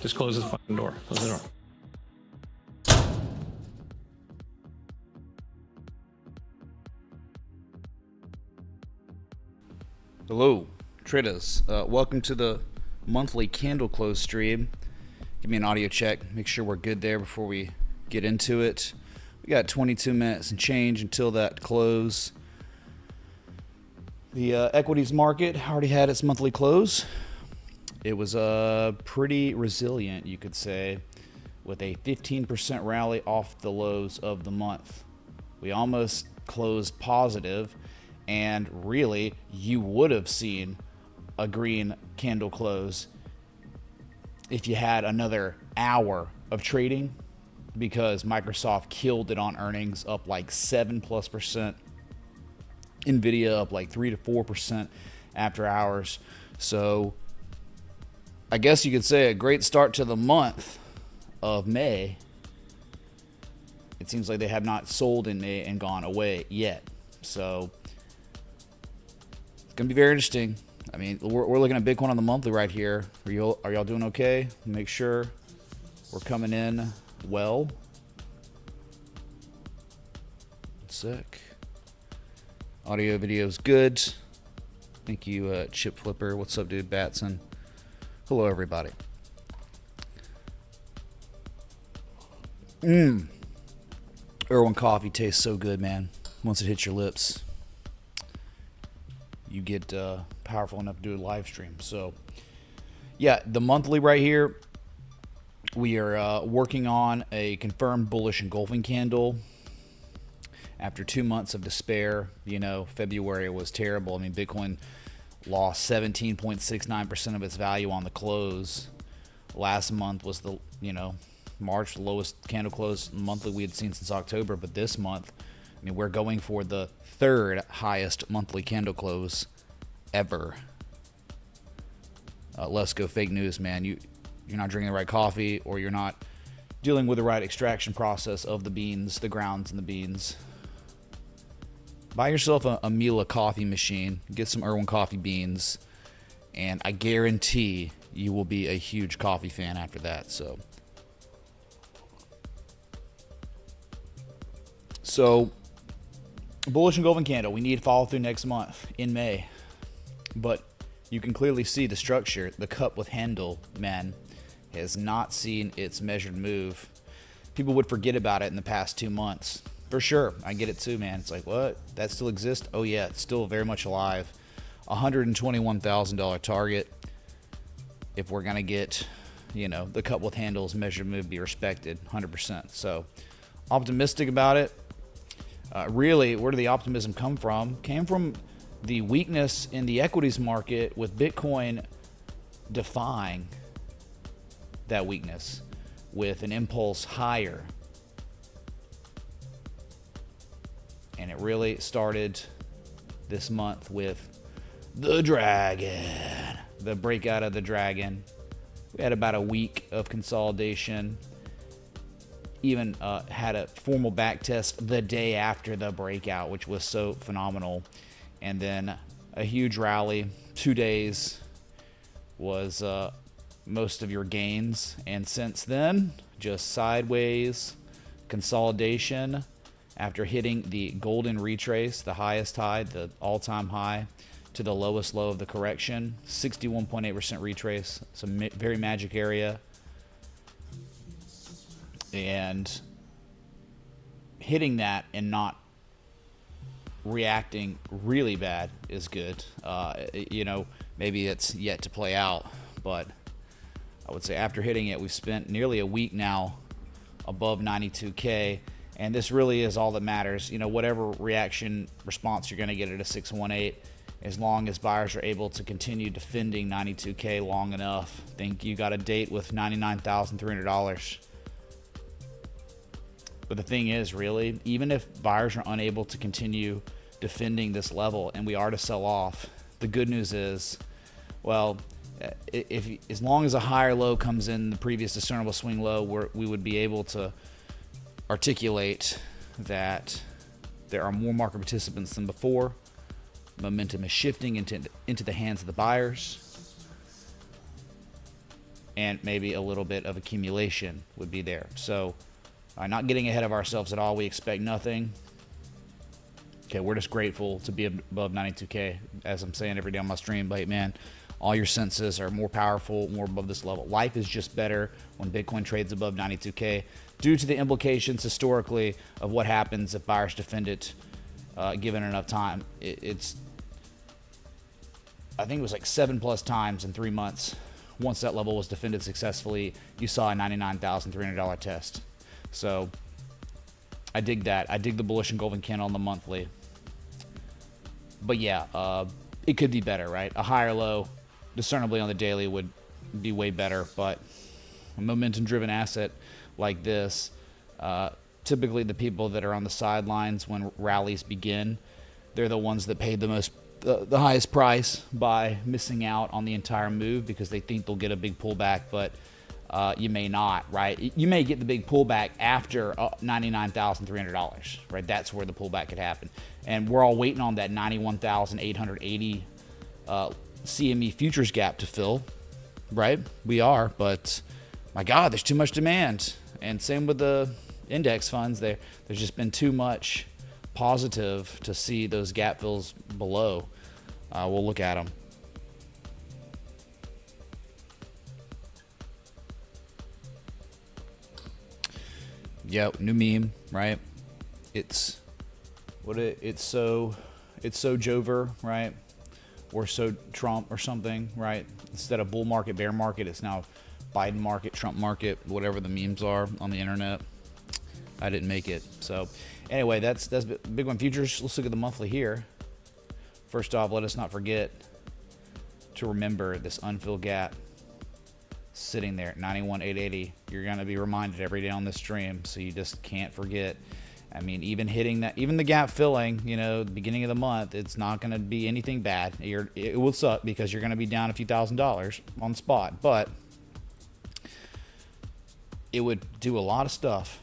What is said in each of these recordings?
Just close the fucking door. Close the door. Hello, traders. Welcome to the monthly candle close stream. Give me an audio check. Make sure we're good there before we get into it. We got 22 minutes and change until that close. The equities market already had its monthly close. It was pretty resilient, you could say, with a 15% rally off the lows of the month. We almost closed positive, and really, you would have seen a green candle close if you had another hour of trading, because Microsoft killed it on earnings, up like 7+%. Nvidia up like 3 to 4% after hours. So I guess you could say a great start to the month of May. It seems like they have not sold in May and gone away yet. So it's going to be very interesting. I mean, we're looking at Bitcoin on the monthly right here. Are y'all doing okay? Make sure we're coming in well. 1 sec. Audio, video is good. Thank you, Chip Flipper. What's up, dude? Batson. Hello, everybody. Irwin coffee tastes so good, man. Once it hits your lips, you get powerful enough to do a live stream. So, yeah, the monthly right here, we are working on a confirmed bullish engulfing candle. After 2 months of despair, you know, February was terrible. I mean, Bitcoin lost 17.69% of its value on the close. Last month was the, March, the lowest candle close monthly we had seen since October. But this month, I mean, we're going for the third highest monthly candle close ever. Let's go fake news, man. You're not drinking the right coffee, or you're not dealing with the right extraction process of the beans, the grounds and the beans. Buy yourself a Mila coffee machine, get some Irwin coffee beans, and I guarantee you will be a huge coffee fan after that. So bullish engulfing candle, we need follow through next month in May. But you can clearly see the structure. The cup with handle, man, has not seen its measured move. People would forget about it in the past 2 months. For sure, I get it too, man. It's like, what? That still exists? Oh yeah, it's still very much alive. $121,000 target. If we're gonna get, the cup with handles measured move be respected, 100%. So optimistic about it. Really, where did the optimism come from? Came from the weakness in the equities market, with Bitcoin defying that weakness with an impulse higher. And it really started this month with the dragon, the breakout of the dragon. We had about a week of consolidation. Even had a formal back test the day after the breakout, which was so phenomenal. And then a huge rally. 2 days was most of your gains. And since then, just sideways consolidation. After hitting the golden retrace, the highest high, the all-time high, to the lowest low of the correction, 61.8% retrace. It's a very magic area. And hitting that and not reacting really bad is good. Maybe it's yet to play out, but I would say after hitting it, we've spent nearly a week now above 92K. And this really is all that matters. Whatever reaction response you're going to get at a 618, as long as buyers are able to continue defending 92K long enough, I think you got a date with $99,300. But the thing is, really, even if buyers are unable to continue defending this level and we are to sell off, the good news is, well, as long as a higher low comes in the previous discernible swing low, we would be able to articulate that there are more market participants than before. Momentum is shifting into the hands of the buyers. and maybe a little bit of accumulation would be there. So not getting ahead of ourselves at all. We expect nothing. Okay, we're just grateful to be above 92K, as I'm saying every day on my stream. But man, all your senses are more powerful, more above this level. Life is just better when Bitcoin trades above 92K due to the implications historically of what happens if buyers defend it given enough time. It's I think it was like 7+ times in 3 months. Once that level was defended successfully, you saw a $99,300 test. So I dig that. I dig the bullish engulfing candle on the monthly. But yeah, it could be better, right? A higher low, discernibly on the daily, would be way better. But a momentum-driven asset like this, typically the people that are on the sidelines when rallies begin, they're the ones that paid the highest price by missing out on the entire move because they think they'll get a big pullback, but you may not, right? You may get the big pullback after $99,300, right? That's where the pullback could happen. And we're all waiting on that 91,880 CME futures gap to fill, right? We are, but my God, there's too much demand. And same with the index funds. There's just been too much positive to see those gap fills below. We'll look at them. Yep, new meme, right? It's so Jover, right? Or so Trump or something, right? Instead of bull market, bear market, it's now Biden market, Trump market, whatever the memes are on the internet. I didn't make it. So anyway, that's big one futures. Let's look at the monthly here. First off, let us not forget to remember this unfilled gap sitting there at 91,880. You're going to be reminded every day on this stream, so you just can't forget. I mean, even hitting that, even the gap filling, you know, the beginning of the month, it's not going to be anything bad. It will suck because you're going to be down a few $1,000s on spot, but it would do a lot of stuff,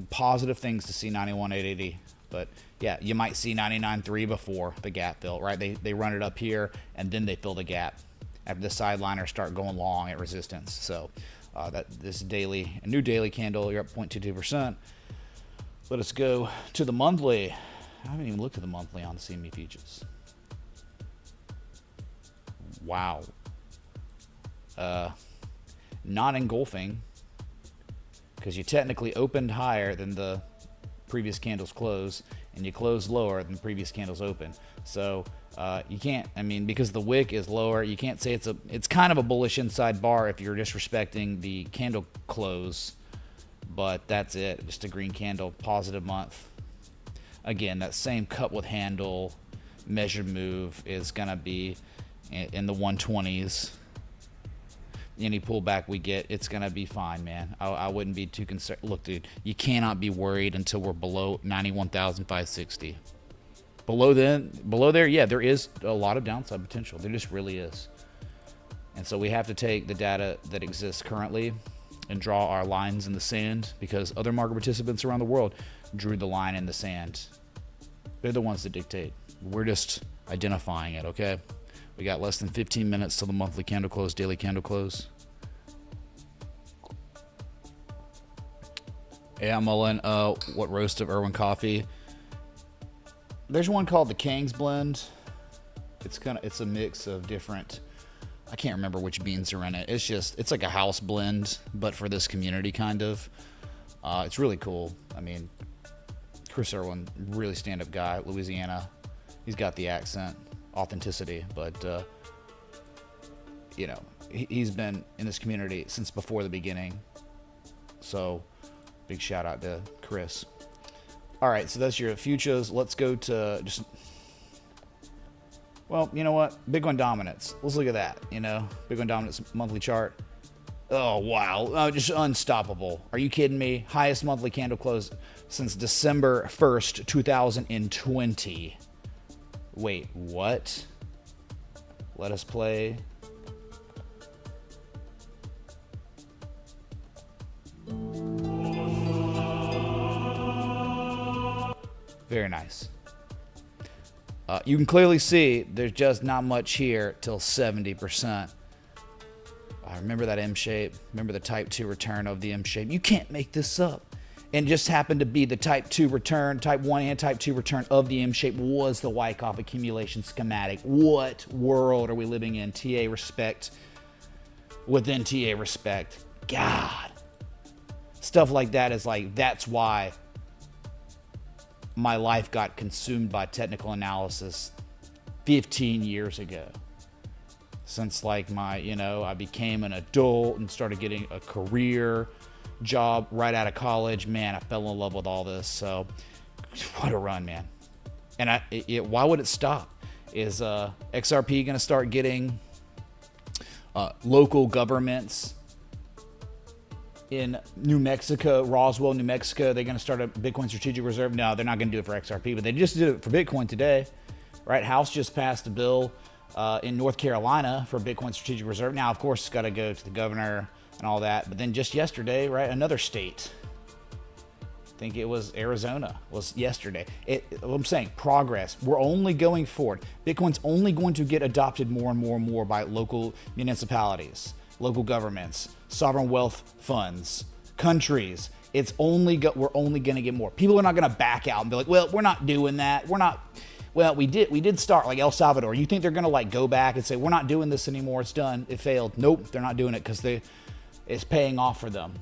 positive things to see 91,880. But yeah, you might see 99.3 before the gap fill, right? They run it up here and then they fill the gap after the sideliners start going long at resistance. So this new daily candle, you're up 0.22%. Let us go to the monthly. I haven't even looked at the monthly on the CME futures. Wow. Not engulfing, because you technically opened higher than the previous candle's close, and you closed lower than the previous candle's open. So you can't, I mean, because the wick is lower, you can't say it's kind of a bullish inside bar if you're disrespecting the candle close, but that's it. Just a green candle, positive month. Again, that same cut with handle measured move is gonna be in the 120s. Any pullback we get, it's gonna be fine, man. I wouldn't be too concerned. Look, dude, you cannot be worried until we're below 91,560. Below there, yeah, there is a lot of downside potential. There just really is. And so we have to take the data that exists currently and draw our lines in the sand, because other market participants around the world drew the line in the sand. They're the ones that dictate. We're just identifying it, okay? We got less than 15 minutes till the monthly candle close, daily candle close. Yeah, Mullen, what roast of Irwin coffee? There's one called the Kang's Blend. It's a mix of different, I can't remember which beans are in it. It's like a house blend, but for this community kind of. It's really cool. I mean, Chris Irwin, really stand-up guy, Louisiana. He's got the accent, authenticity, but you know, he's been in this community since before the beginning. So big shout out to Chris. All right, so that's your futures. Let's go to just, well, you know what? Big one dominance. Let's look at that. You know, big one dominance monthly chart. Oh, wow. Just unstoppable. Are you kidding me? Highest monthly candle close since December 1st, 2020. Wait, what? Let us play. Very nice. You can clearly see there's just not much here till 70%. I remember that M shape. Remember the type 2 return of the M shape. You can't make this up. And just happened to be the type 2 return, type 1 and type 2 return of the M shape was the Wyckoff accumulation schematic. What world are we living in? TA respect within TA respect. God. Stuff like that is like, that's why my life got consumed by technical analysis 15 years ago. Since like I became an adult and started getting a career job right out of college, man, I fell in love with all this. So what a run, man. And why would it stop? Is XRP going to start getting local governments in New Mexico, Roswell, New Mexico? They're going to start a Bitcoin strategic reserve? No, they're not going to do it for XRP, but they just did it for Bitcoin today, right? House just passed a bill in North Carolina for Bitcoin strategic reserve. Now, of course, it's got to go to the governor and all that. But then just yesterday, right, another state, I think it was Arizona, was yesterday. I'm saying progress. We're only going forward. Bitcoin's only going to get adopted more and more and more by local municipalities, local governments, sovereign wealth funds, countries. We're only going to get more. People are not going to back out and be like, well, we're not doing that. Well, we did start like El Salvador. You think they're going to like go back and say, we're not doing this anymore. It's done. It failed. Nope. They're not doing it because it's paying off for them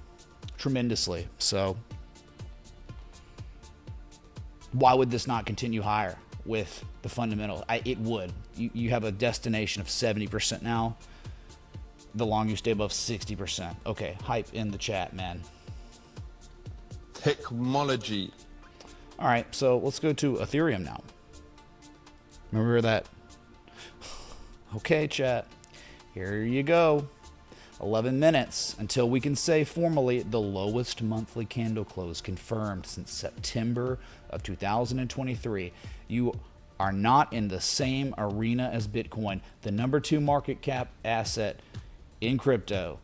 tremendously. So why would this not continue higher with the fundamental? It would. You have a destination of 70% now. The longer you stay above 60%. Okay. Hype in the chat, man. Technology. All right. So let's go to Ethereum now. Remember that? Okay, chat. Here you go. 11 minutes until we can say formally the lowest monthly candle close confirmed since September of 2023. You are not in the same arena as Bitcoin. The number 2 market cap asset in crypto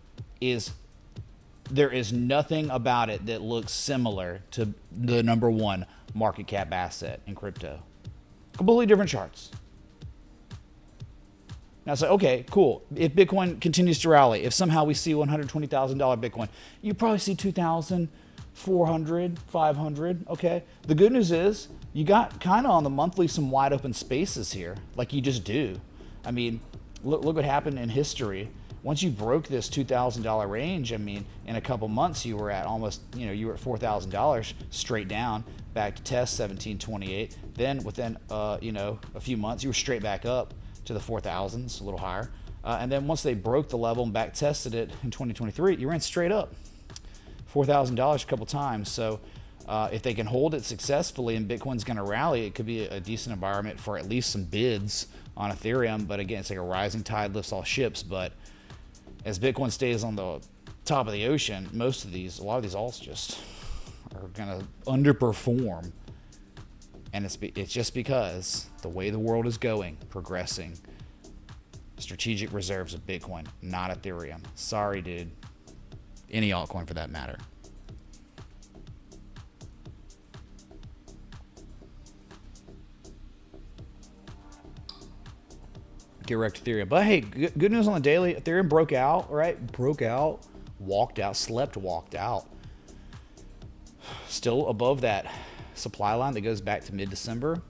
there is nothing about it that looks similar to the number 1 market cap asset in crypto. Completely different charts. Now it's like, okay, cool. If Bitcoin continues to rally, if somehow we see $120,000 Bitcoin, you probably see 2,000, 400, 500. Okay. The good news is you got kind of on the monthly some wide open spaces here, like you just do. I mean, look what happened in history. Once you broke this $2,000 range, I mean, in a couple months you were at almost, you were at $4,000 straight down, back to test 1728. Then within, a few months, you were straight back up to the 4,000s, a little higher. And then once they broke the level and back tested it in 2023, you ran straight up $4,000 a couple times. So if they can hold it successfully and Bitcoin's going to rally, it could be a decent environment for at least some bids on Ethereum. But again, it's like a rising tide lifts all ships. But as Bitcoin stays on the top of the ocean, a lot of these alts just are going to underperform. And it's just because the way the world is going, progressing, strategic reserves of Bitcoin, not Ethereum. Sorry, dude. Any altcoin for that matter. Get wrecked Ethereum. But hey, good news on the daily. Ethereum broke out, right? Walked out. Still above that supply line that goes back to mid-December.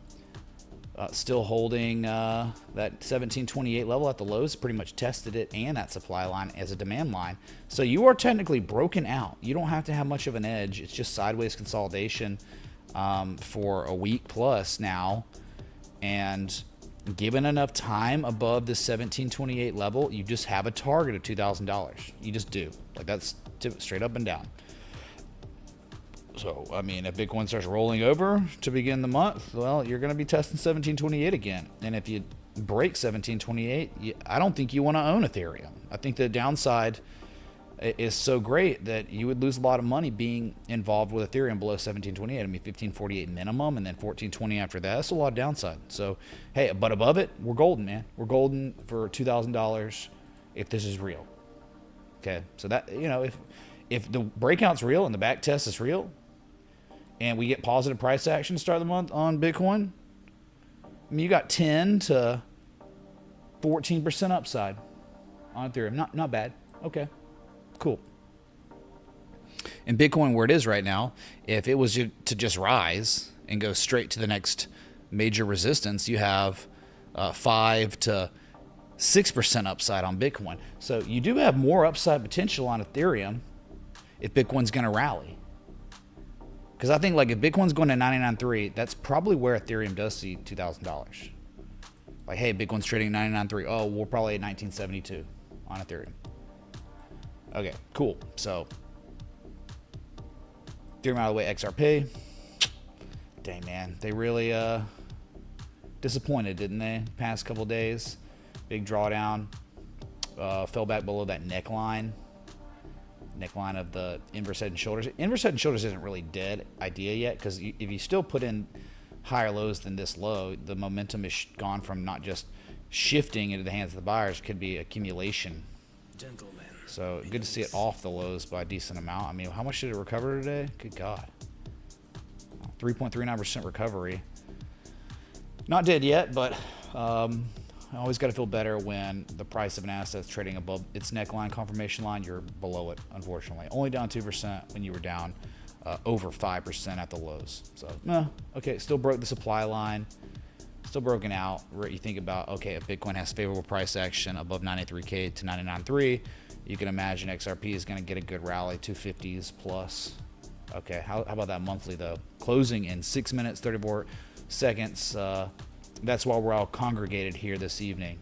Still holding that 1728 level at the lows. Pretty much tested it and that supply line as a demand line. So you are technically broken out. You don't have to have much of an edge. It's just sideways consolidation for a week plus now. And given enough time above the 1728 level, you just have a target of $2,000. You just do. Like that's straight up and down. So, I mean, if Bitcoin starts rolling over to begin the month, well, you're going to be testing 1728 again. And if you break 1728, I don't think you want to own Ethereum. I think the downside is so great that you would lose a lot of money being involved with Ethereum below 1728. I mean, 1548 minimum and then 1420 after that. That's a lot of downside. So, hey, but above it, we're golden, man. We're golden for $2,000 if this is real. Okay, so that, if the breakout's real and the back test is real, and we get positive price action to start the month on Bitcoin, I mean, you got 10 to 14% upside on Ethereum. Not bad. Okay, cool. And Bitcoin, where it is right now, if it was to just rise and go straight to the next major resistance, you have 5 to 6% upside on Bitcoin. So you do have more upside potential on Ethereum if Bitcoin's going to rally. Because I think like if Bitcoin's going to 99.3, that's probably where Ethereum does see $2,000. Like, hey, Bitcoin's trading 99.3. Oh, we're probably at 1972 on Ethereum. Okay, cool. So Ethereum out of the way, XRP. Dang, man. They really disappointed, didn't they? Past couple days. Big drawdown. Fell back below that neckline of the inverse head and shoulders. Inverse head and shoulders isn't really dead idea yet, because if you still put in higher lows than this low, the momentum is gone from not just shifting into the hands of the buyers, could be accumulation. Gentlemen. So good to see it off the lows by a decent amount. I mean, how much did it recover today? Good God. 3.39% recovery. Not dead yet, but I always got to feel better when the price of an asset's trading above its neckline, confirmation line. You're below it, unfortunately. Only down 2% when you were down over 5% at the lows. So, okay, still broke the supply line. Still broken out. Where you think about, okay, if Bitcoin has favorable price action above 93K to 99.3, you can imagine XRP is going to get a good rally, 250s plus. Okay, how about that monthly, though? Closing in 6 minutes, 34 seconds. That's why we're all congregated here this evening.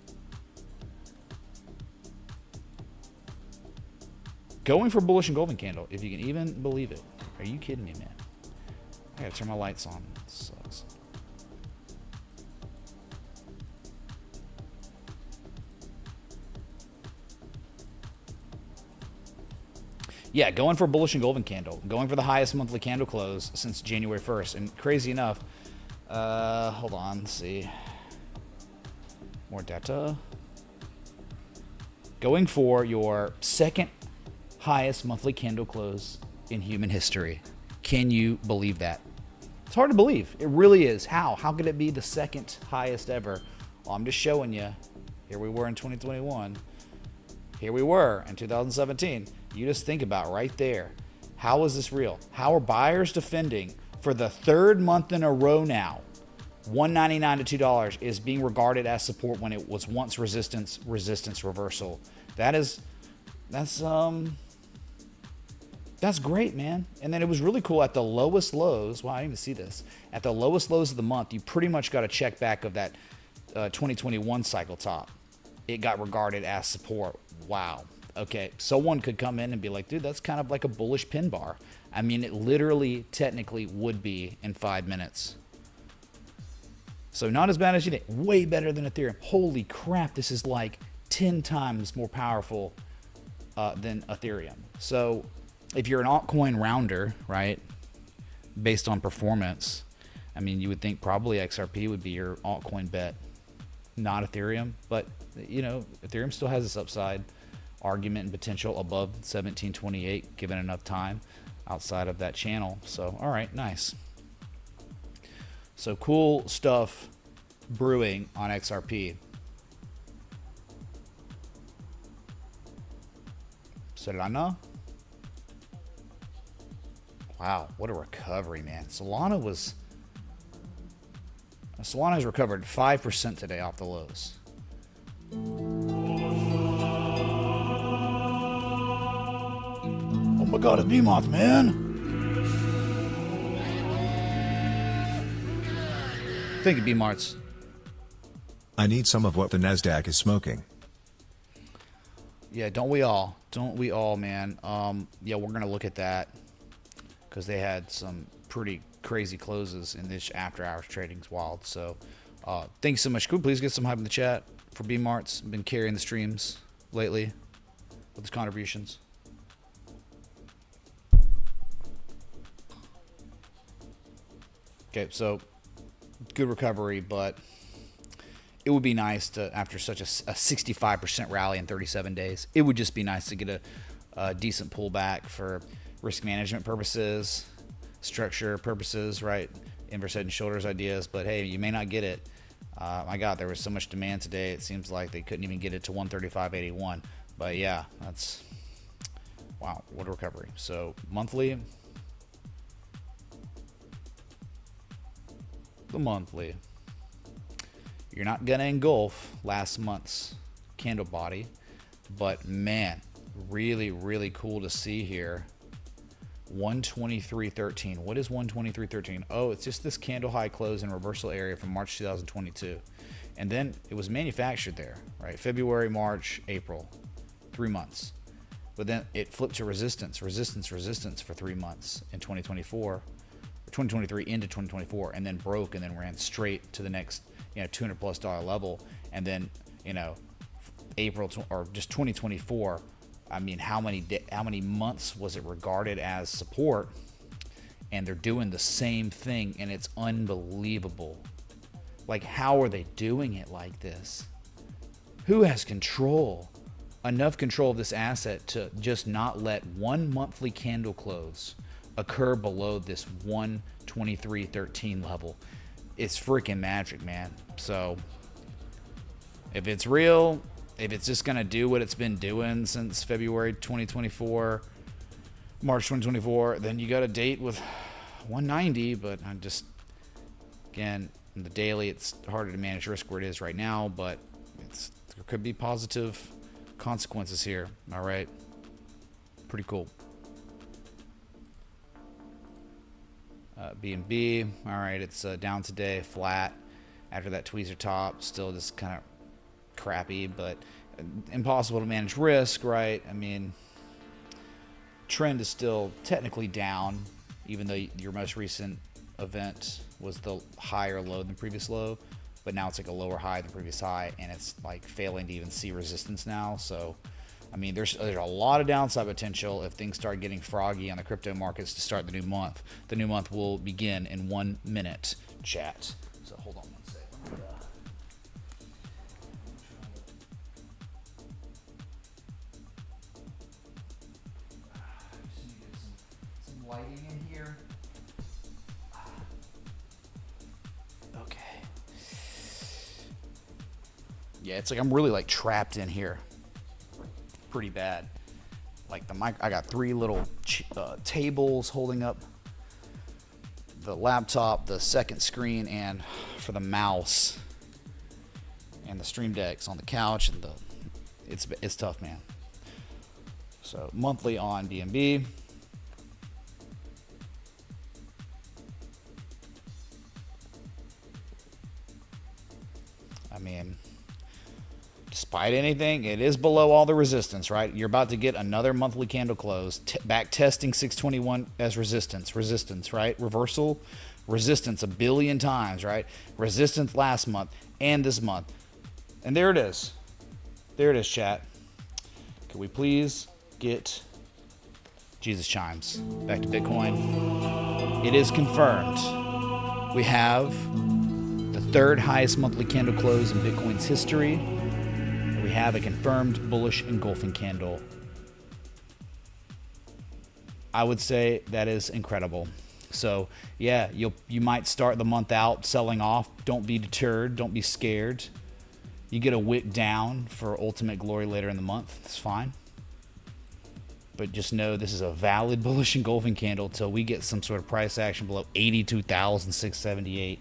Going for bullish engulfing candle, if you can even believe it. Are you kidding me, man? I gotta turn my lights on. It sucks. Yeah, going for bullish engulfing candle. Going for the highest monthly candle close since January 1st. And crazy enough, hold on, let's see. More data. Going for your second highest monthly candle close in human history. Can you believe that? It's hard to believe. It really is. How? How could it be the second highest ever? Well, I'm just showing you. Here we were in 2021. Here we were in 2017. You just think about right there. How is this real? How are buyers defending for the third month in a row now? $1.99 to $2 is being regarded as support when it was once resistance reversal. That's great, man. And then it was really cool at the lowest lows. Wow, I didn't even see this. At the lowest lows of the month, you pretty much got a check back of that 2021 cycle top. It got regarded as support. Wow. Okay, someone could come in and be like, dude, that's kind of like a bullish pin bar. I mean, it literally, technically would be in 5 minutes. So not as bad as you think. Way better than Ethereum. Holy crap, this is like 10 times more powerful than Ethereum. So if you're an altcoin rounder, right, based on performance, I mean, you would think probably XRP would be your altcoin bet, not Ethereum. But, you know, Ethereum still has this upside argument and potential above 1728 given enough time outside of that channel. So, all right, nice. So cool stuff brewing on XRP. Solana. Wow, what a recovery, man. Solana has recovered 5% today off the lows. Oh my God, it's BMOth, man. Thank you, B-Marts. I need some of what the NASDAQ is smoking. Yeah, don't we all? Don't we all, man? Yeah, we're going to look at that because they had some pretty crazy closes in this after-hours trading's wild. So thanks so much. Cool. Please get some hype in the chat for B-Marts. Been carrying the streams lately with his contributions. Okay, so good recovery, but it would be nice to, after such a 65% rally in 37 days, it would just be nice to get a decent pullback for risk management purposes, structure purposes, right? Inverse head and shoulders ideas, but hey, you may not get it. My God, there was so much demand today. It seems like they couldn't even get it to 135.81. But yeah, that's Wow, what a recovery. So monthly, the monthly, you're not gonna engulf last month's candle body, but man, really cool to see here. 123.13. What is 123.13? Oh, it's just this candle high close in reversal area from March 2022. And then it was manufactured there, right? February, March, April, 3 months. But then it flipped to resistance for 3 months in 2024, 2023 into 2024, and then broke and then ran straight to the next, $200+ level. And then, April or just 2024. I mean, how many months was it regarded as support? And they're doing the same thing, and it's unbelievable. Like, how are they doing it like this? Who has control? Enough control of this asset to just not let one monthly candle close occur below this 123.13 level. It's freaking magic, man. So if it's real, if it's just going to do what it's been doing since February 2024, March 2024, then you got a date with 190. But I just, again, in the daily, it's harder to manage risk where it is right now, but there could be positive consequences here. All right. Pretty cool. BNB. All right. It's down today, flat after that tweezer top. Still just kind of crappy, but impossible to manage risk, right? I mean, trend is still technically down, even though your most recent event was the higher low than previous low, but now it's like a lower high than previous high, and it's like failing to even see resistance now. So I mean, there's a lot of downside potential if things start getting froggy on the crypto markets to start the new month. The new month will begin in 1 minute, chat. So hold on one second. Lighting in here. Okay. Yeah, it's like I'm really like trapped in here. Pretty bad. Like the mic, I got 3 little tables holding up the laptop, the second screen, and for the mouse, and the Stream Deck's on the couch, and it's tough, man. So monthly on BNB. I mean, despite anything, it is below all the resistance, right? You're about to get another monthly candle close, back testing 621 as resistance, right? Reversal, resistance 1 billion times, right? Resistance last month and this month. And there it is. There it is, chat. Can we please get Jesus chimes back to Bitcoin? It is confirmed. We have the 3rd highest monthly candle close in Bitcoin's history. We have a confirmed bullish engulfing candle. I would say that is incredible. So yeah, you might start the month out selling off. Don't be deterred. Don't be scared. You get a wick down for ultimate glory later in the month. It's fine. But just know this is a valid bullish engulfing candle till we get some sort of price action below 82,678.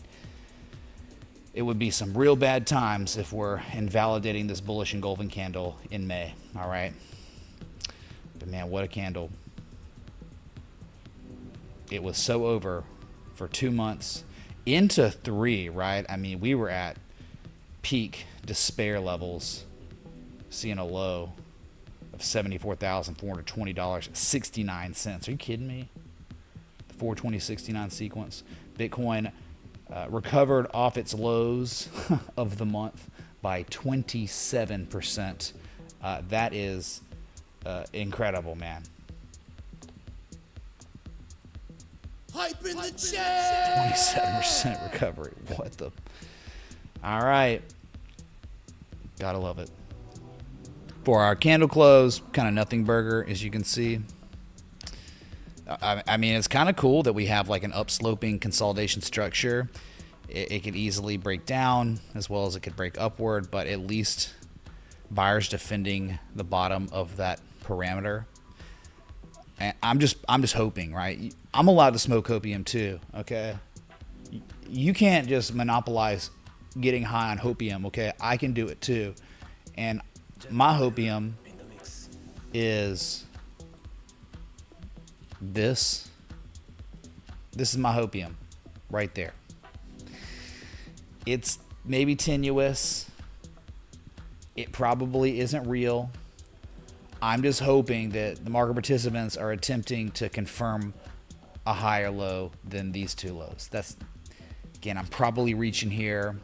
It would be some real bad times if we're invalidating this bullish engulfing candle in May. All right. But man, what a candle. It was so over for 2 months into 3, right? I mean, we were at peak despair levels, seeing a low of $74,420.69. Are you kidding me? The 420.69 sequence. Bitcoin recovered off its lows of the month by 27%. That is incredible, man. Hype in the chat. 27% recovery. What the? All right. Gotta love it. For our candle close, kind of nothing burger, as you can see. I mean, it's kind of cool that we have like an upsloping consolidation structure. It could easily break down as well as it could break upward, but at least buyers defending the bottom of that parameter. And I'm just hoping, right? I'm allowed to smoke opium too, okay? You can't just monopolize getting high on hopium, okay? I can do it too. And my hopium is this. This is my hopium right there. It's maybe tenuous. It probably isn't real. I'm just hoping that the market participants are attempting to confirm a higher low than these two lows. That's, again, I'm probably reaching here.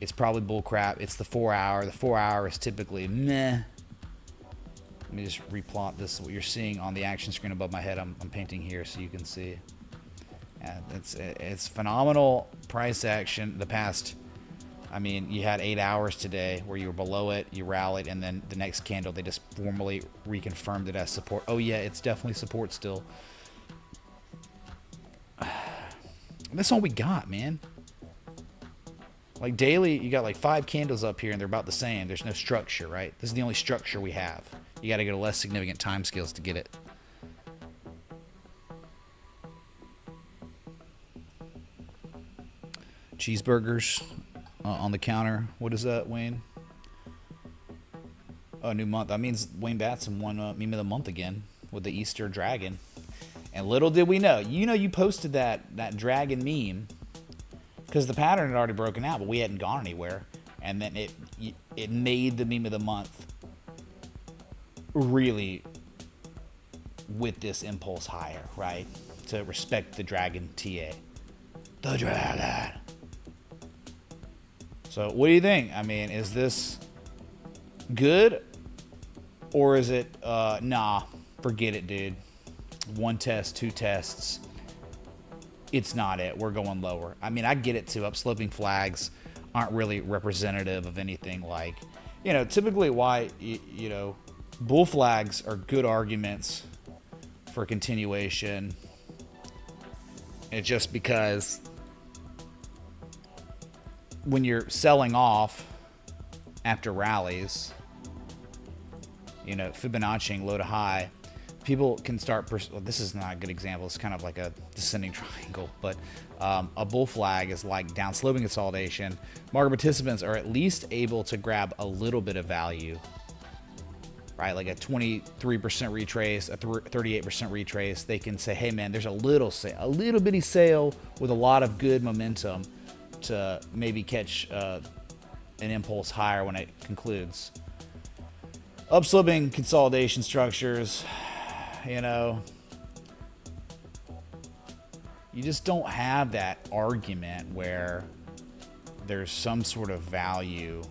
It's probably bull crap. It's the 4 hour. The 4 hour is typically meh. Let me just replot this. What you're seeing on the action screen above my head, I'm painting here so you can see. And it's phenomenal price action. The past, I mean, you had 8 hours today where you were below it, you rallied, and then the next candle they just formally reconfirmed it as support. Oh yeah, it's definitely support still. That's all we got, man. Like daily, you got like 5 candles up here and they're about the same. There's no structure, right? This is the only structure we have. You got to go to less significant time scales to get it. Cheeseburgers on the counter. What is that, Wayne? Oh, new month. That means Wayne Batson won meme of the month again with the Easter dragon. And little did we know. You know, you posted that dragon meme because the pattern had already broken out, but we hadn't gone anywhere. And then it made the meme of the month really with this impulse higher, right? To respect the dragon TA. The dragon. So what do you think? I mean, is this good? Or is it, nah, forget it, dude. 1 test, 2 tests. It's not it. We're going lower. I mean, I get it too. Upsloping flags aren't really representative of anything like, you know, typically why, you know, bull flags are good arguments for continuation. It's just because when you're selling off after rallies, you know, Fibonacci low to high, people can start, well, this is not a good example. It's kind of like a descending triangle, but a bull flag is like down sloping consolidation. Market participants are at least able to grab a little bit of value, right? Like a 23% retrace, a 38% retrace. They can say, hey man, there's a little sale, a little bitty sale with a lot of good momentum to maybe catch an impulse higher when it concludes. Upsloping consolidation structures, you know, you just don't have that argument where there's some sort of value.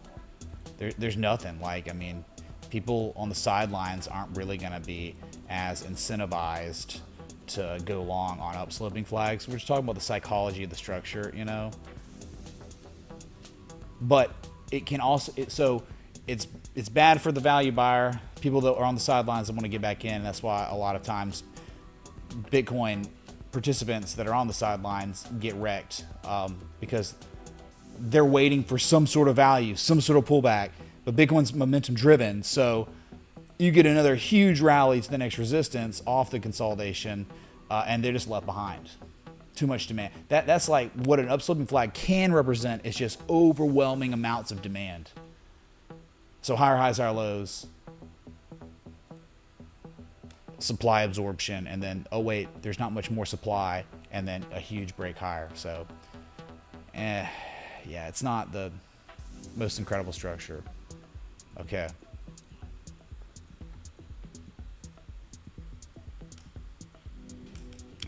There's nothing. Like, I mean, people on the sidelines aren't really going to be as incentivized to go long on upsloping flags. We're just talking about the psychology of the structure, you know. But it can also, so it's bad for the value buyer, people that are on the sidelines that want to get back in. That's why a lot of times Bitcoin participants that are on the sidelines get wrecked because they're waiting for some sort of value, some sort of pullback. But Bitcoin's momentum driven, so you get another huge rally to the next resistance off the consolidation, and they're just left behind. Too much demand. That's like what an upsloping flag can represent, is just overwhelming amounts of demand. So higher highs, higher lows, supply absorption, and then, oh wait, there's not much more supply, and then a huge break higher. So, yeah, it's not the most incredible structure. Okay.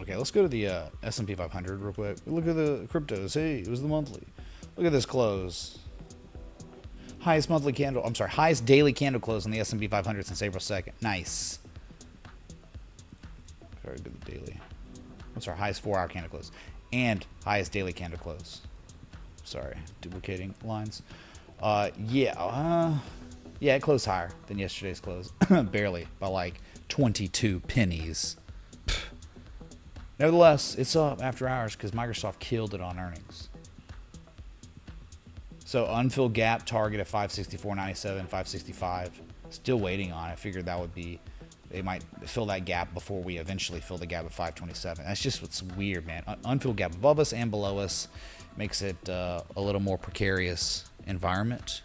Okay, let's go to the S&P 500 real quick. Look at the cryptos. Hey, it was the monthly. Look at this close. Highest monthly candle. I'm sorry, highest daily candle close on the S&P 500 since April 2nd. Nice. Very good daily. I'm sorry, highest 4-hour candle close. And highest daily candle close. Sorry, duplicating lines. Yeah, it closed higher than yesterday's close. Barely, by like 22 pennies. Nevertheless, it's up after hours because Microsoft killed it on earnings. So unfilled gap target at 564.97, 565. Still waiting on. I figured that would be, they might fill that gap before we eventually fill the gap at 527. That's just what's weird, man. Unfilled gap above us and below us makes it a little more precarious environment.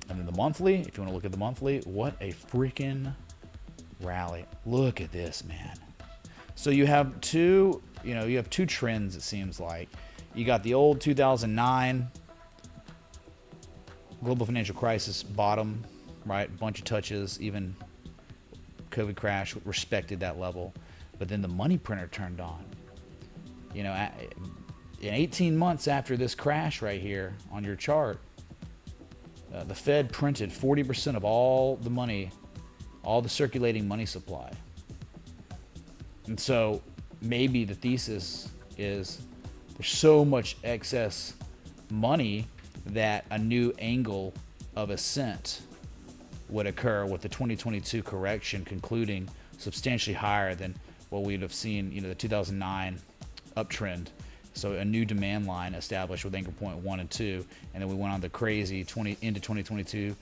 And then the monthly, if you want to look at the monthly, what a freaking rally. Look at this, man. So you have two trends, it seems like. You got the old 2009 global financial crisis bottom, right? Bunch of touches, even COVID crash respected that level. But then the money printer turned on. You know, in 18 months after this crash right here on your chart, the Fed printed 40% of all the money, all the circulating money supply. And so maybe the thesis is there's so much excess money that a new angle of ascent would occur with the 2022 correction concluding substantially higher than what we'd have seen, you know, the 2009 uptrend. So a new demand line established with anchor point 1 and 2, and then we went on the crazy into 2022,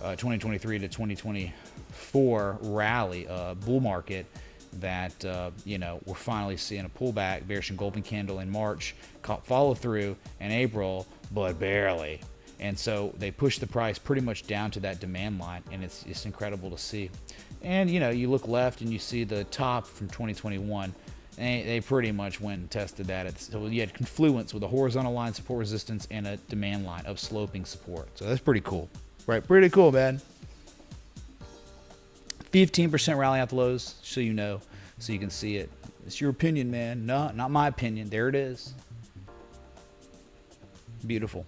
2023 to 2024 rally, bull market that you know, we're finally seeing a pullback, bearish engulfing candle in March, follow through in April, but barely. And so they pushed the price pretty much down to that demand line, and it's incredible to see. And you know, you look left and you see the top from 2021. They pretty much went and tested that. So you had confluence with a horizontal line support resistance and a demand line of sloping support. So that's pretty cool, right? Pretty cool, man. 15% rally out the lows, so you know, so you can see it. It's your opinion, man. No, not my opinion. There it is. Beautiful.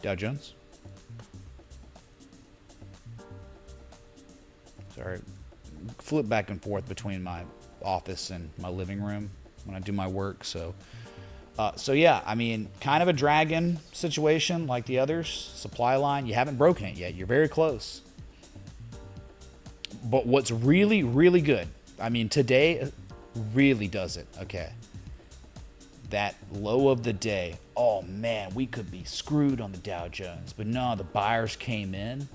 Dow Jones. Sorry, flip back and forth between my office and my living room when I do my work. So yeah, I mean, kind of a dragon situation like the others. Supply line, you haven't broken it yet. You're very close. But what's really, really good, I mean, today really does it. Okay. That low of the day, oh man, we could be screwed on the Dow Jones. But no, the buyers came in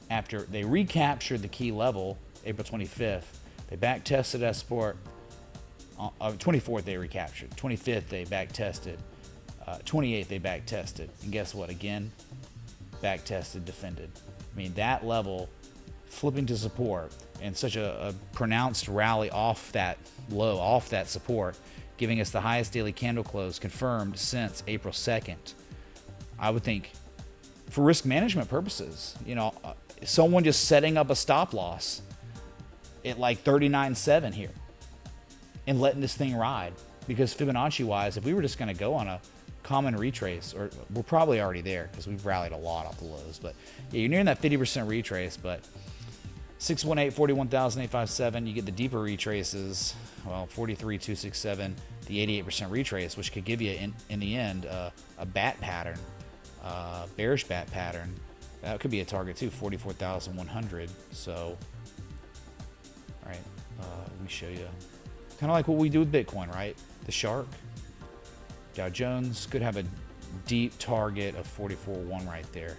after they recaptured the key level, April 25th. They back tested that support. 24th they recaptured. 25th they back tested. 28th they back tested. And guess what? Again, back tested, defended. I mean, that level flipping to support and such a pronounced rally off that low, off that support, giving us the highest daily candle close confirmed since April 2nd. I would think for risk management purposes, you know, someone just setting up a stop loss at like 39.7 here and letting this thing ride, because Fibonacci wise, if we were just going to go on a common retrace, or we're probably already there because we've rallied a lot off the lows, but yeah, you're nearing that 50% retrace. But 618, 41,857, you get the deeper retraces, well, 43,267, the 88% retrace, which could give you in the end a bat pattern, bearish bat pattern. That could be a target too, 44,100. So, all right, let me show you. Kind of like what we do with Bitcoin, right? The shark. Dow Jones could have a deep target of 44.1 right there.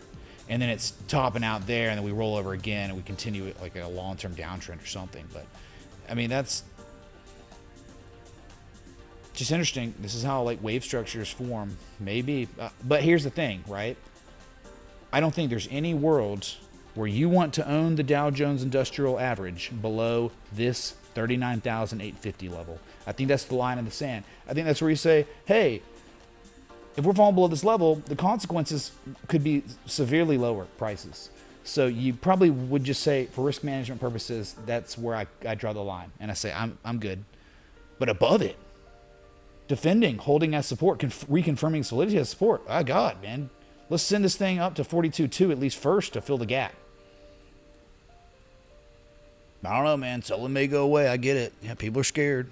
And then it's topping out there, and then we roll over again, and we continue it like a long-term downtrend or something. But, I mean, that's just interesting. This is how, like, wave structures form. Maybe. But here's the thing, right? I don't think there's any world where you want to own the Dow Jones Industrial Average below this 39,850 level. I think that's the line in the sand. I think that's where you say, hey, if we're falling below this level, the consequences could be severely lower prices. So you probably would just say, for risk management purposes, that's where I draw the line. And I say, I'm good. But above it, defending, holding as support, reconfirming solidity as support. Oh, God, man. Let's send this thing up to 42.2 at least first to fill the gap. I don't know, man. Selling may go away. I get it. Yeah, people are scared.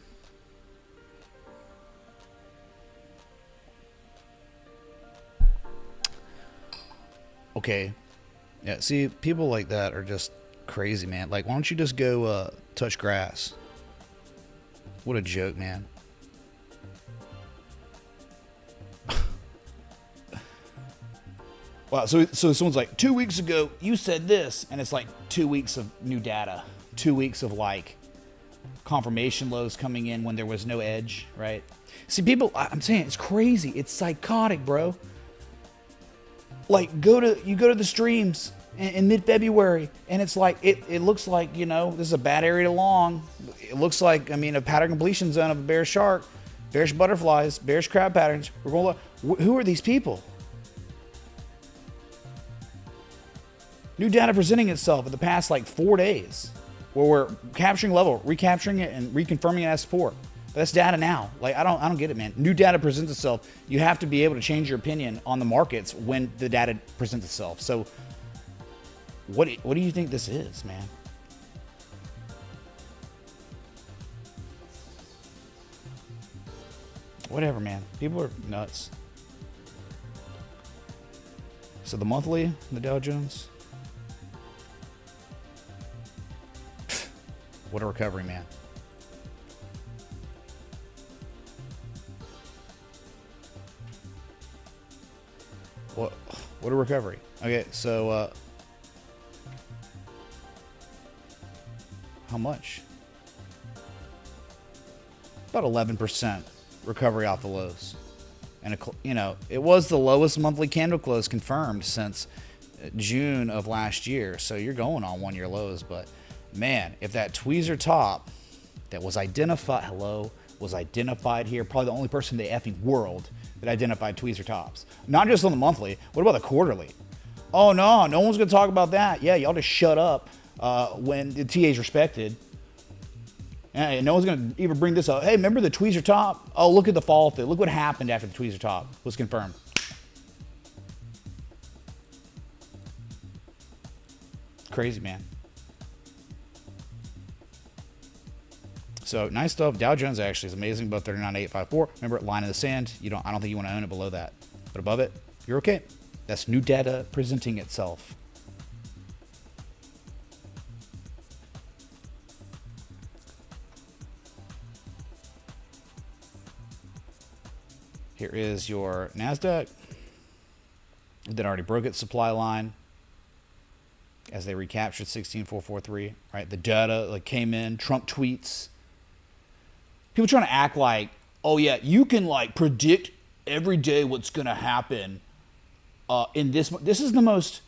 Okay. Yeah, see, people like that are just crazy, man. Like, why don't you just go touch grass? What a joke, man. Wow. So someone's like, 2 weeks ago you said this, and it's like 2 weeks of new data, 2 weeks of like confirmation lows coming in when there was no edge, right? See, people, I'm saying it's crazy. It's psychotic, bro. Like, you go to the streams in mid-February, and it's like, it looks like, you know, this is a bad area to long. It looks like, I mean, a pattern completion zone of a bearish shark, bearish butterflies, bearish crab patterns. We're going to, who are these people? New data presenting itself in the past like 4 days, where we're capturing level, recapturing it, and reconfirming it as support. That's data now. Like, I don't get it, man. New data presents itself. You have to be able to change your opinion on the markets when the data presents itself. So what do you think this is, man? Whatever, man. People are nuts. So the monthly, the Dow Jones. What a recovery, man. What a recovery. Okay, so how much? About 11% recovery off the lows. And you know, it was the lowest monthly candle close confirmed since June of last year. So you're going on 1 year lows, but man, if that tweezer top that was identified, was identified here, probably the only person in the effing world that identified tweezer tops. Not just on the monthly. What about the quarterly? Oh no, no one's gonna talk about that. Yeah, y'all just shut up when the TA is respected. And no one's gonna even bring this up. Hey, remember the tweezer top? Oh, look at the fall through. Look what happened after the tweezer top was confirmed. Crazy, man. So nice stuff. Dow Jones actually is amazing, above 39,854. Remember, line in the sand. I don't think you want to own it below that, but above it, you're okay. That's new data presenting itself. Here is your NASDAQ. That already broke its supply line as they recaptured 16,443. Right, the data like came in. Trump tweets. People trying to act like, oh yeah, you can like predict every day what's going to happen in this. This is the most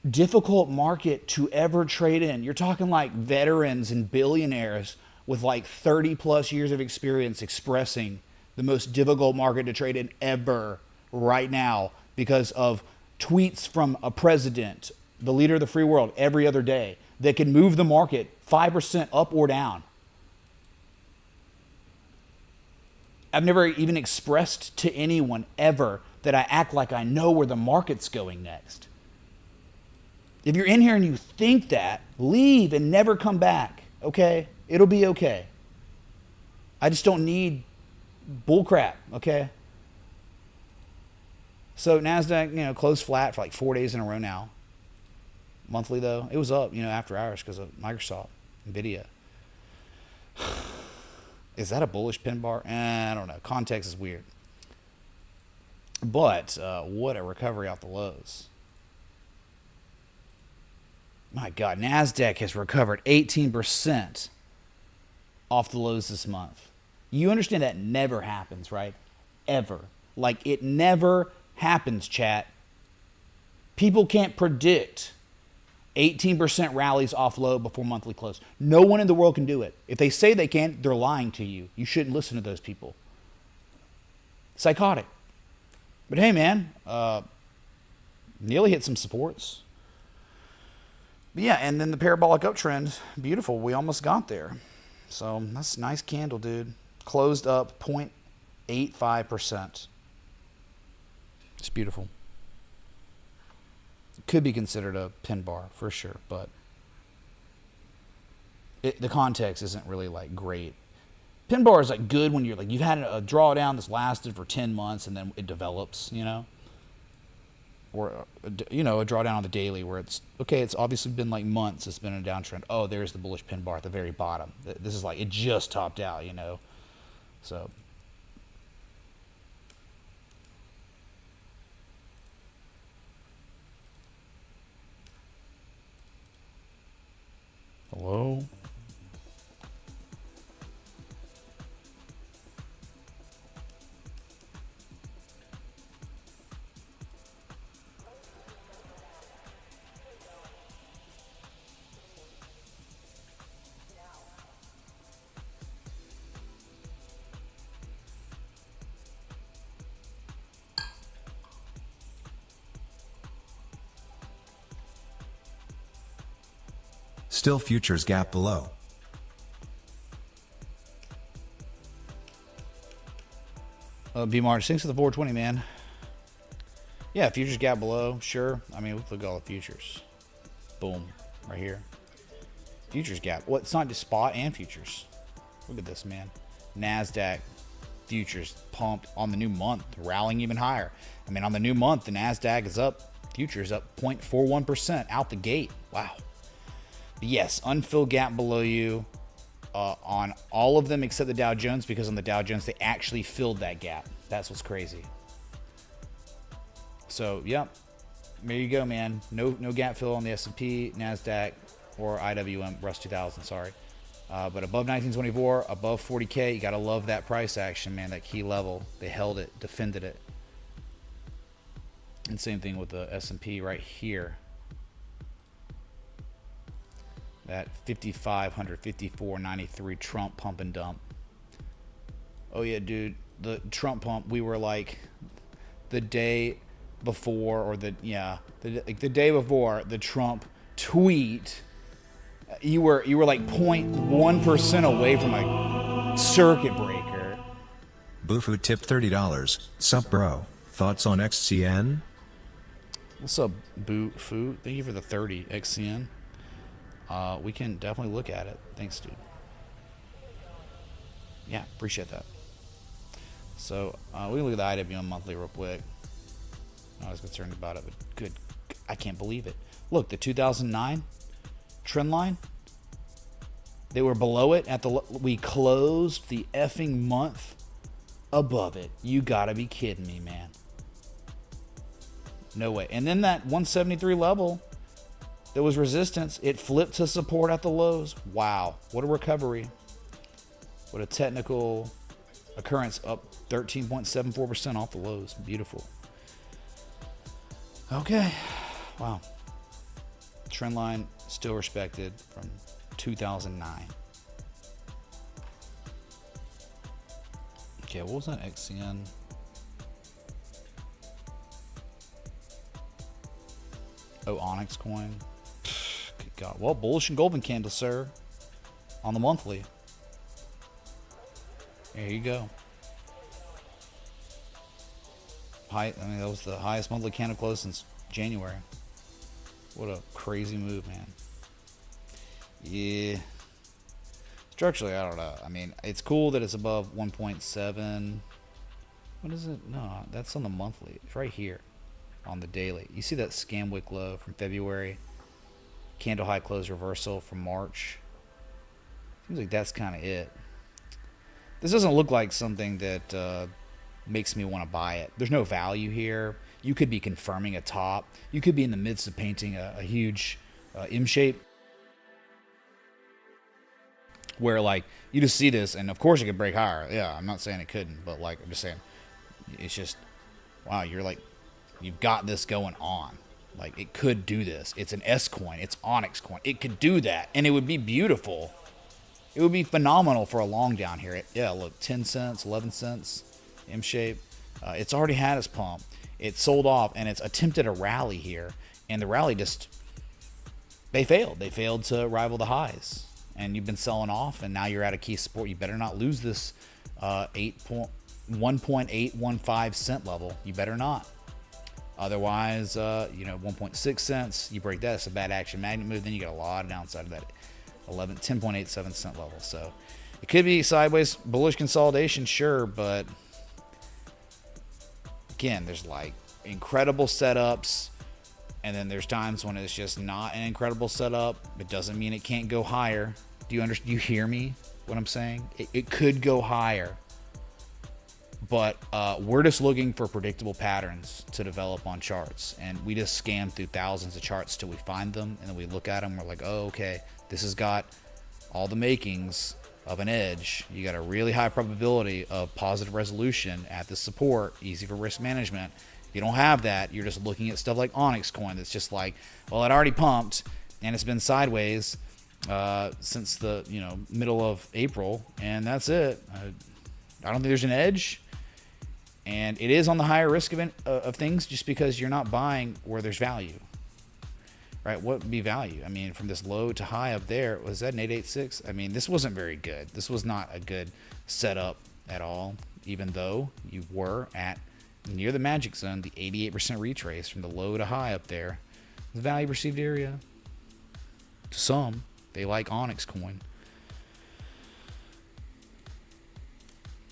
difficult market to ever trade in. You're talking like veterans and billionaires with like 30 plus years of experience expressing the most difficult market to trade in ever right now because of tweets from a president, the leader of the free world, every other day that can move the market 5% up or down. I've never even expressed to anyone ever that I act like I know where the market's going next. If you're in here and you think that, leave and never come back, okay? It'll be okay. I just don't need bullcrap, okay? So NASDAQ, you know, closed flat for like 4 days in a row now. Monthly, though, it was up, you know, after hours because of Microsoft, NVIDIA. Is that a bullish pin bar? I don't know. Context is weird. But what a recovery off the lows. My God, NASDAQ has recovered 18% off the lows this month. You understand that never happens, right? Ever. Like, it never happens, chat. People can't predict 18% rallies off low before monthly close. No one in the world can do it. If they say they can, they're lying to you. You shouldn't listen to those people. Psychotic. But hey, man, nearly hit some supports. But yeah, and then the parabolic uptrend, beautiful. We almost got there. So that's a nice candle, dude. Closed up 0.85%. It's beautiful. Could be considered a pin bar for sure, but the context isn't really like great. Pin bar is like good when you're like, you've had a drawdown that's lasted for 10 months and then it develops, you know, or, you know, a drawdown on the daily where it's okay. It's obviously been like months. It's been a downtrend. Oh, there's the bullish pin bar at the very bottom. This is like, it just topped out, you know, so. Still futures gap below. B March, thanks for the 420, man. Yeah, futures gap below, sure. I mean, look at all the futures. Boom, right here. Futures gap. Well, it's not just spot and futures. Look at this, man. NASDAQ futures pumped on the new month, rallying even higher. I mean, on the new month, the NASDAQ is up. Futures up 0.41% out the gate. Wow. But yes, unfilled gap below you on all of them except the Dow Jones, because on the Dow Jones, they actually filled that gap. That's what's crazy. So, yep. There you go, man. No gap fill on the S&P, NASDAQ, or IWM, Rust 2000, sorry. But above 1924, above 40K, you got to love that price action, man, that key level. They held it, defended it. And same thing with the S&P right here. That 5,500, 54.93 Trump pump and dump. Oh, yeah, dude. The Trump pump, we were like the day before, or the day before the Trump tweet, you were like 0.1% away from a circuit breaker. Boofu tipped $30. Sup, bro? Thoughts on XCN? What's up, Boofu? Thank you for the 30 XCN. We can definitely look at it. Thanks, dude. Yeah, appreciate that. So we can look at the IWM monthly real quick. I was concerned about it, but good. I can't believe it. Look, the 2009 trend line. They were below it at the. We closed the effing month above it. You gotta be kidding me, man. No way. And then that 173 level, there was resistance. It flipped to support at the lows. Wow, what a recovery! What a technical occurrence, up 13.74% off the lows. Beautiful. Okay. Wow. Trend line still respected from 2009. Okay, what was that XCN? Oh, Onyx coin. Good God. Well, bullish engulfing candle, sir. On the monthly. There you go. I mean, that was the highest monthly candle close since January. What a crazy move, man. Yeah. Structurally, I don't know. I mean, it's cool that it's above 1.7. What is it? No, that's on the monthly. It's right here on the daily. You see that scam wick low from February? Candle high close reversal from March. Seems like that's kind of it. This doesn't look like something that makes me want to buy it. There's no value here. You could be confirming a top. You could be in the midst of painting a huge M shape, where like you just see this, and of course it could break higher. Yeah, I'm not saying it couldn't, but like I'm just saying, it's just wow. You're like, you've got this going on. Like it could do this. It's an S coin. It's Onyx coin. It could do that, and it would be beautiful. It would be phenomenal for a long down here. Yeah, look, 10 cents, 11 cents, M shape. It's already had its pump. It sold off, and it's attempted a rally here, and the rally just, they failed. They failed to rival the highs, and you've been selling off, and now you're at a key support. You better not lose this 1.815 cent level. You better not. Otherwise, 1.6 cents, you break that, it's a bad action magnet move, then you get a lot of downside of that 10.87 cent level. So it could be sideways bullish consolidation, sure, but again, there's like incredible setups, and then there's times when it's just not an incredible setup. It doesn't mean it can't go higher. Do you understand? You hear me? What I'm saying? It could go higher, but we're just looking for predictable patterns to develop on charts, and we just scan through thousands of charts till we find them, and then we look at them. We're like, oh, okay, this has got all the makings of an edge. You got a really high probability of positive resolution at the support, easy for risk management. If you don't have that, you're just looking at stuff like Onyx coin that's just like, well, it already pumped and it's been sideways since the middle of April, and that's it. I don't think there's an edge, and it is on the higher risk of things, just because you're not buying where there's value. right? What would be value? I mean, from this low to high up there, was that an 886? I mean, this wasn't very good. This was not a good setup at all, even though you were at near the magic zone, the 88% retrace from the low to high up there. The value perceived area. To some, they like Onyx coin.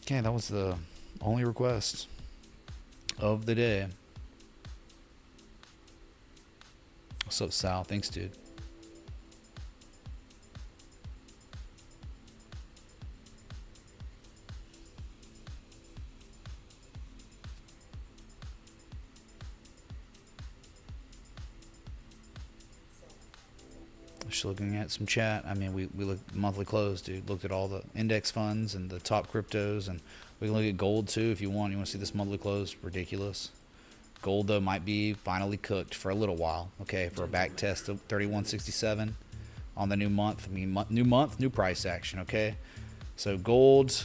Okay, that was the only request of the day. What's up, Sal? Thanks, dude. Just looking at some chat. I mean, we looked monthly close, dude. Looked at all the index funds and the top cryptos, and we can look at gold too if you want. You want to see this monthly close? Ridiculous. Gold though might be finally cooked for a little while. Okay, for a back test of 31.67 on the new month. I mean, new month, new price action. Okay, so gold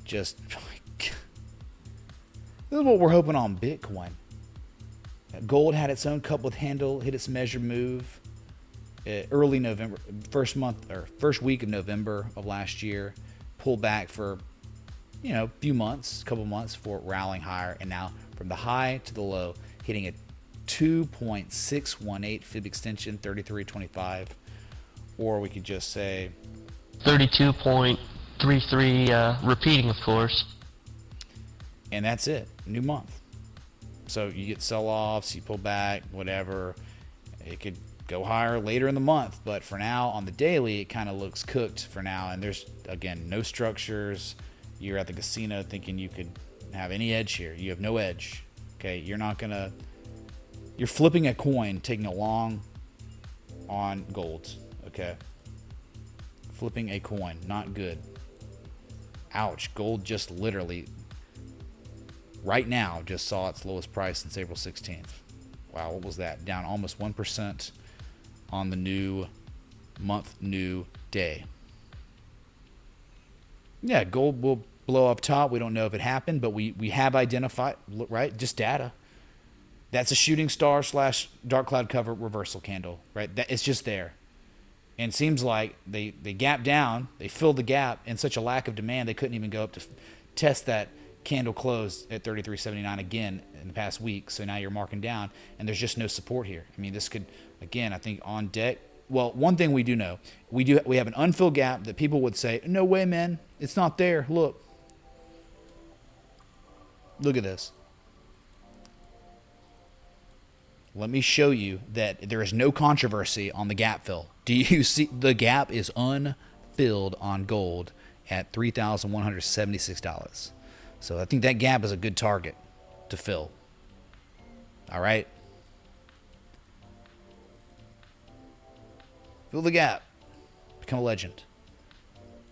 just this is what we're hoping on Bitcoin. Gold had its own cup with handle, hit its measured move. Early November, first week of November of last year, pulled back for, couple months before rallying higher, and now from the high to the low, hitting a 2.618 fib extension, 33.25, or we could just say 32.33 repeating, of course. And that's it, new month. So you get sell-offs, you pull back, whatever. It could go higher later in the month, but for now on the daily it kind of looks cooked for now, and there's again no structures. You're at the casino thinking you could have any edge here. You have no edge. Okay, you're flipping a coin, taking a long on gold. Okay, flipping a coin, not good. Ouch. Gold just literally right now just saw its lowest price since April 16th. Wow, what was that? Down almost 1% on the new month, new day. Yeah, gold will blow up top. We don't know if it happened, but we have identified, right? Just data. That's a shooting star / dark cloud cover reversal candle, right? It's just there. And it seems like they gapped down. They filled the gap in such a lack of demand, they couldn't even go up to test that candle closed at 33.79 again in the past week. So now you're marking down, and there's just no support here. I mean, this could, again, I think on deck. Well, one thing we do know, we have an unfilled gap that people would say, no way, man, it's not there. Look at this. Let me show you that there is no controversy on the gap fill. Do you see the gap is unfilled on gold at $3,176? So I think that gap is a good target to fill. All right. Fill the gap. Become a legend.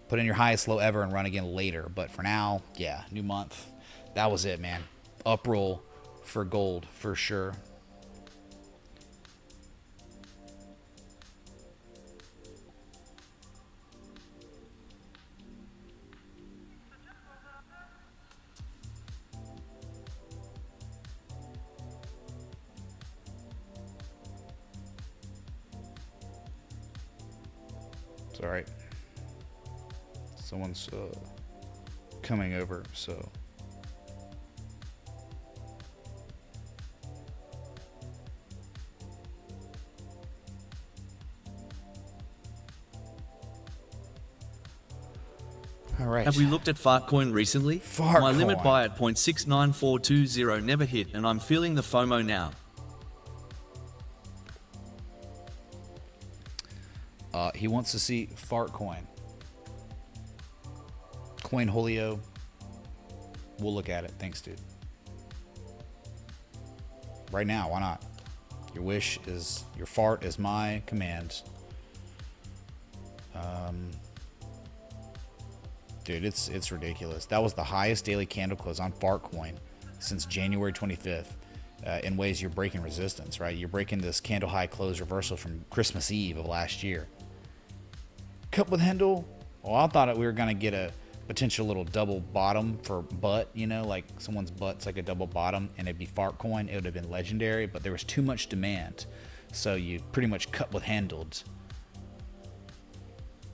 Put in your highest low ever and run again later. But for now, yeah, new month. That was it, man. Up roll for gold for sure. It's all right. Someone's coming over, so. All right. Have we looked at Fartcoin recently? Fartcoin. My limit buy at 0.69420 never hit, and I'm feeling the FOMO now. He wants to see Fartcoin. Coinholio. We'll look at it. Thanks, dude. Right now, why not? Your wish is, your fart is my command. Dude, it's ridiculous. That was the highest daily candle close on Fartcoin since January 25th. In ways you're breaking resistance, right? You're breaking this candle high close reversal from Christmas Eve of last year. Cup with handle. Well, I thought we were going to get a potential little double bottom for butt, you know, like someone's butt's like a double bottom, and it'd be Fartcoin. It would have been legendary, but there was too much demand. So you pretty much cut with handled.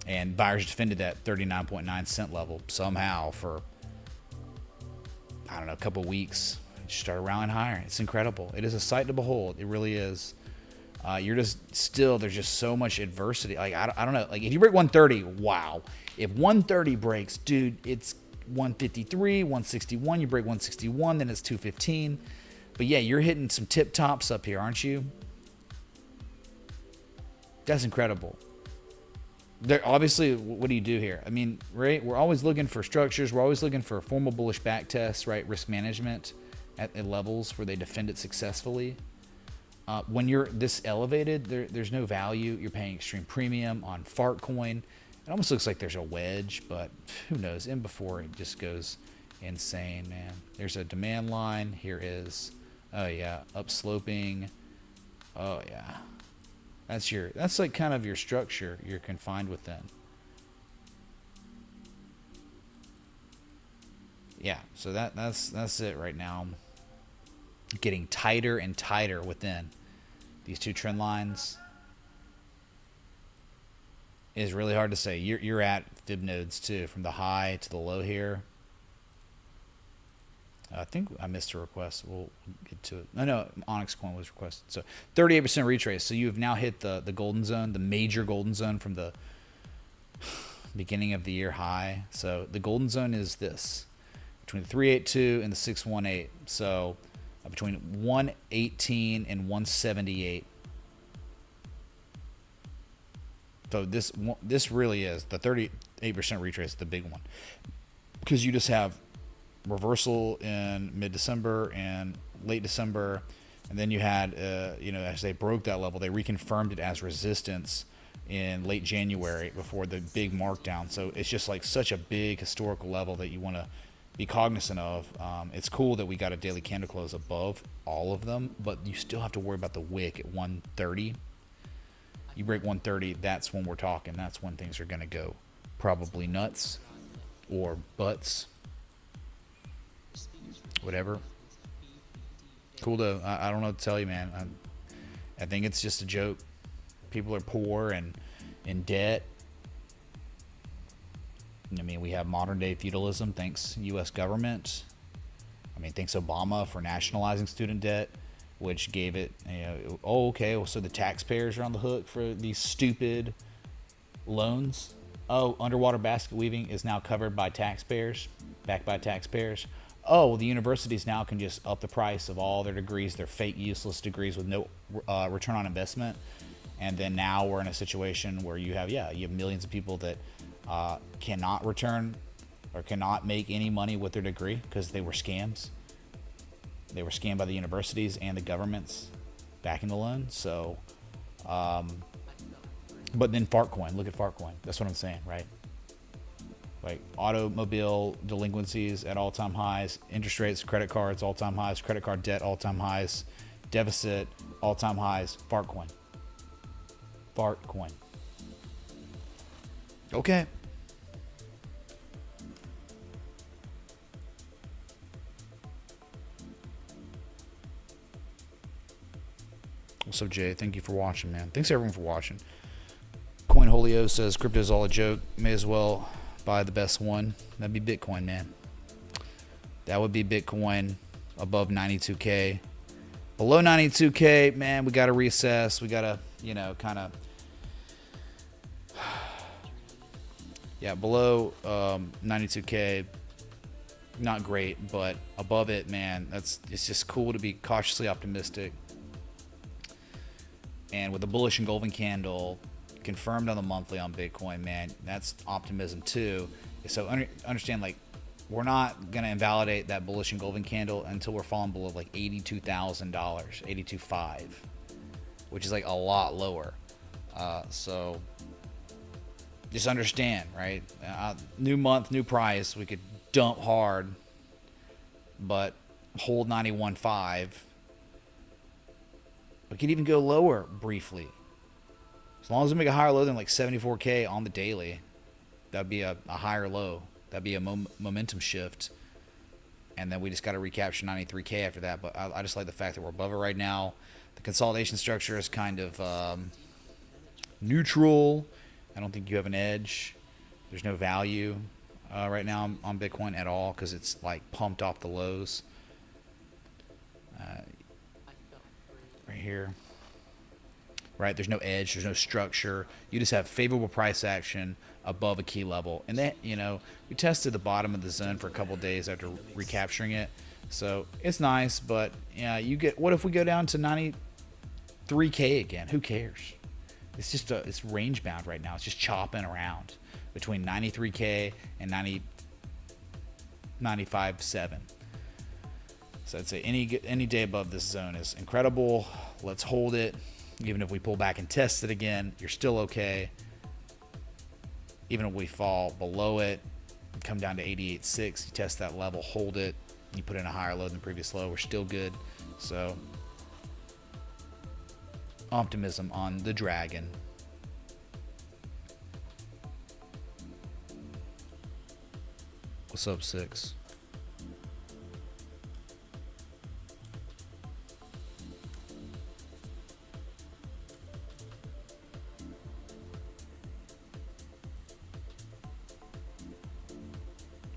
And buyers defended that 39.9 cent level somehow for, I don't know, a couple weeks. It started rallying higher. It's incredible. It is a sight to behold. It really is. You're just still, there's just so much adversity. Like, I don't know. Like, if you break 130, wow. If 130 breaks, dude, it's 153, 161. You break 161, then it's 215. But yeah, you're hitting some tip tops up here, aren't you? That's incredible. There, obviously, what do you do here? I mean, right? We're always looking for structures. We're always looking for formal bullish back tests, right? Risk management at levels where they defend it successfully. When you're this elevated, there's no value. You're paying extreme premium on fart coin. It almost looks like there's a wedge, but who knows? In before it just goes insane, man. There's a demand line. Here is, oh yeah, upsloping. Oh yeah. That's like kind of your structure you're confined within. Yeah, so that's it right now. Getting tighter and tighter within these two trend lines is really hard to say. You're at fib nodes too, from the high to the low here. I think I missed a request. We'll get to it. No, Onyx coin was requested. So 38% retrace. So you have now hit the golden zone, the major golden zone from the beginning of the year high. So the golden zone is this, between the 382 and the 618. So between 118 and 178. So this really is the 38% retrace, the big one, because you just have reversal in mid-December and late December, and then you had as they broke that level, they reconfirmed it as resistance in late January before the big markdown. So it's just like such a big historical level that you want to be cognizant of. It's cool that we got a daily candle close above all of them, but you still have to worry about the wick at 130. You break 130, that's when we're talking. That's when things are going to go probably nuts or butts. Whatever. Cool to, I don't know what to tell you, man. I think it's just a joke. People are poor and in debt. I mean, we have modern day feudalism, thanks U.S. government. I mean, thanks Obama for nationalizing student debt, which gave it, oh, okay, well, so the taxpayers are on the hook for these stupid loans. Oh, underwater basket weaving is now covered by taxpayers, backed by taxpayers. Oh, well, the universities now can just up the price of all their degrees, their fake useless degrees with no return on investment. And then now we're in a situation where you have millions of people that cannot return or cannot make any money with their degree because they were scams. They were scammed by the universities and the governments backing the loan. So, but then Fartcoin, look at Fartcoin. That's what I'm saying, right? Like automobile delinquencies at all-time highs, interest rates, credit cards, all-time highs, credit card debt, all-time highs, deficit, all-time highs, Fartcoin. Fartcoin. Okay. What's up, Jay? Thank you for watching, man. Thanks everyone for watching. CoinHolio says crypto's all a joke. May as well buy the best one. That'd be Bitcoin, man. That would be Bitcoin above 92K. Below 92K, man, we got to reassess. We got to, kind of, yeah, below 92K, not great, but above it, man, it's just cool to be cautiously optimistic. And with the bullish engulfing candle confirmed on the monthly on Bitcoin, man, that's optimism too. So understand, like, we're not going to invalidate that bullish engulfing candle until we're falling below like $82,000, $82,500, which is like a lot lower. So just understand, right? New month, new price. We could dump hard, but hold 91.5. We could even go lower briefly. As long as we make a higher low than like 74K on the daily, that'd be a higher low. That'd be a momentum shift. and then we just got to recapture 93K after that. But I just like the fact that we're above it right now. The consolidation structure is kind of neutral. I don't think you have an edge. There's no value right now on Bitcoin at all because it's like pumped off the lows. Right here. Right, there's no edge, there's no structure. You just have favorable price action above a key level. And that, you know, we tested the bottom of the zone for a couple of days after recapturing it. So it's nice, but yeah, you get, what if we go down to 93K again? Who cares? It's just it's range bound right now. It's just chopping around between 93K and 95.7. So I'd say any day above this zone is incredible. Let's hold it. Even if we pull back and test it again, you're still okay. Even if we fall below it, come down to 88.6, you test that level, hold it, you put in a higher low than the previous low, we're still good. So optimism on the dragon. What's up, 6?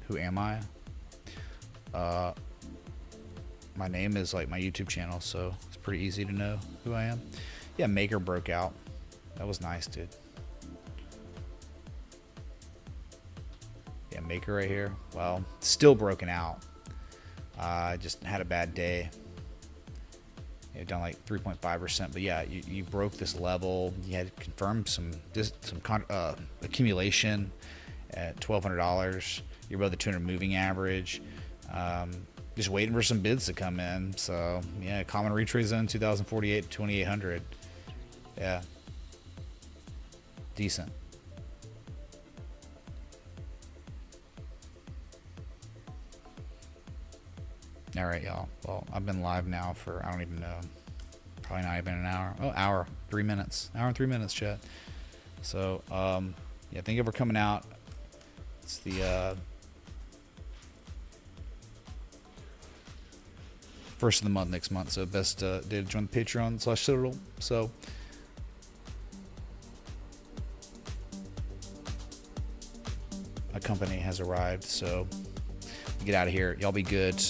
Who am I? My name is like my YouTube channel, so it's pretty easy to know who I am. Yeah, Maker broke out. That was nice, dude. Yeah, Maker right here. Well, still broken out. I just had a bad day. Down like 3.5%, but yeah, you broke this level. You had confirmed some accumulation at $1,200. You're above the 200 moving average. Just waiting for some bids to come in. So yeah, common retrace zone 2048 to 2800. Yeah, decent. All right, y'all. Well, I've been live now for I don't even know, probably not even an hour. Oh, hour, 3 minutes. Hour and 3 minutes, chat. So yeah, thank you for coming out. It's the first of the month next month, so best day to join the Patreon/Citadel. So my company has arrived, so get out of here. Y'all be good.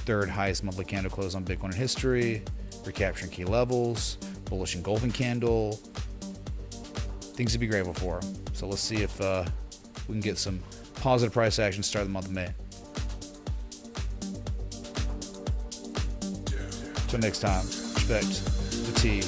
Third highest monthly candle close on Bitcoin in history. Recapturing key levels. Bullish engulfing candle. Things to be grateful for. So let's see if we can get some positive price action to start the month of May. Until next time, respect the T.